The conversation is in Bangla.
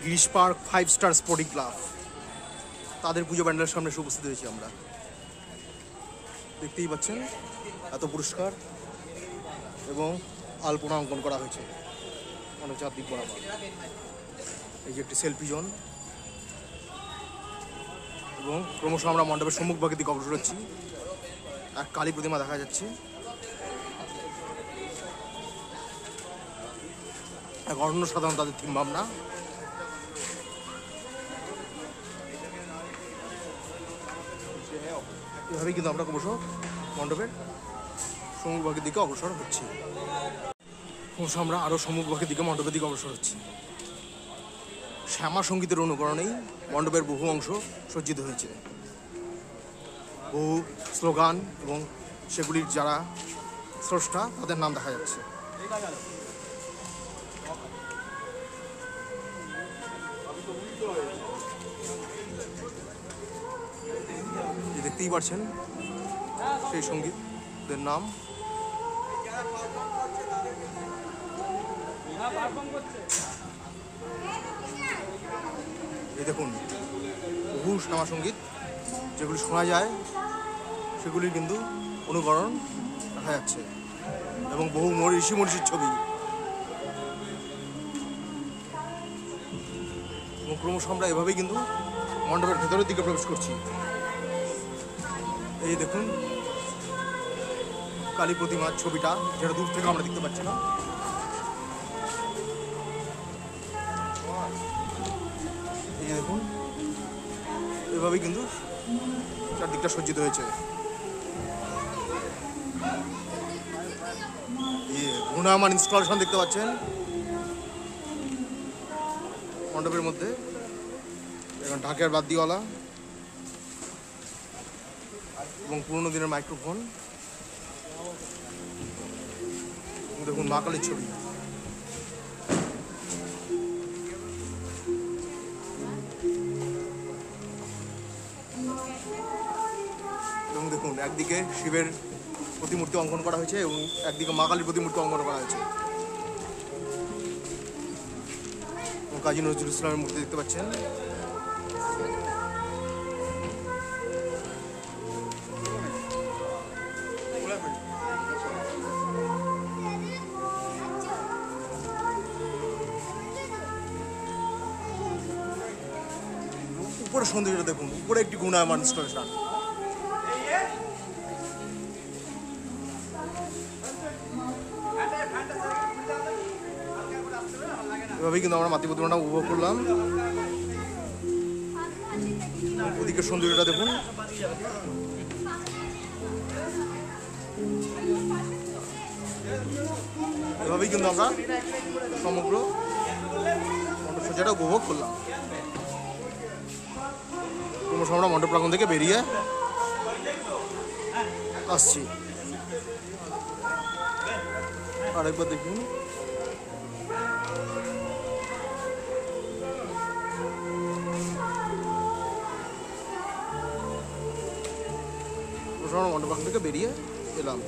Girish park 5 star sporting club তাদের পুজো প্যান্ডেলের সামনে এসে উপস্থিত হয়েছি আমরা। দেখতেই পাচ্ছেন এত পুরস্কার এবং আলপনা অঙ্কন করা হয়েছে অনেক চারদিক বরাবর। এই যে একটি সেলফি জোন এবং ক্রমশ আমরা মণ্ডপের সম্মুখভাগের দিকে অগ্রসর হচ্ছি। এক কালী প্রতিমা দেখা যাচ্ছে, এক অন্য সাধারণ তাদের থিম ভাবনা। এভাবেই কিন্তু আমরা ক্রমশ মণ্ডপের সম্মুখভাগের দিকে অগ্রসর হচ্ছি। ক্রমশ আমরা আরও সম্মুখভাগের দিকে মণ্ডপের দিকে অগ্রসর হচ্ছি। শ্যামা সঙ্গীতের অনুকরণেই মণ্ডপের বহু অংশ সজ্জিত হয়েছে। বহু স্লোগান এবং সেগুলির যারা স্রষ্টা তাদের নাম দেখা যাচ্ছে। দেখতেই পাচ্ছেন সেই সঙ্গীতদের নাম। এই দেখুন বহু শ্যামা সঙ্গীত যেগুলি শোনা যায় সেগুলির কিন্তু অনুকরণ দেখা যাচ্ছে এবং বহু ঋষি মনীষীর ছবি। এবং ক্রমশ আমরা এভাবেই কিন্তু মণ্ডপের ভেতরের দিকে প্রবেশ করছি। এই দেখুন কালী প্রতিমার ছবিটা, যেটা দূর থেকে আমরা দেখতে পাচ্ছি না। এই যে দেখুন এভাবেই কিন্তু চারদিকটা সজ্জিত হয়েছে। ঘূর্ণায়মান ইনস্টলেশন দেখতে পাচ্ছেন মণ্ডপের মধ্যে। এখন ঢাকের বাদ্যওয়ালা এবং পুরোনো দিনের মাইক্রোফোন। দেখুন মা কালীর ছবি। এবং দেখুন একদিকে শিবের প্রতিমূর্তি অঙ্কন করা হয়েছে এবং একদিকে মা কালীর প্রতিমূর্তি অঙ্কন করা হয়েছে। কাজী নজরুল ইসলামের মূর্তি দেখতে পাচ্ছেন। উপরে সৌন্দর্যটা দেখুন, উপরে একটি ঘূর্ণায়মান ইনস্টলেশন। এভাবেই কিন্তু আমরা মাতৃ প্রতিমাটা উপভোগ করলাম। ওদিকে সৌন্দর্যটা দেখুন। এভাবেই কিন্তু আমরা সমগ্র মণ্ডপসজ্জাটা উপভোগ করলাম। ক্রমশ আমরা মণ্ডপ প্রাঙ্গণ থেকে বেরিয়ে আসছি। আরেকবার দেখুন মণ্ডপ প্রাঙ্গণ থেকে বেরিয়ে এলাম।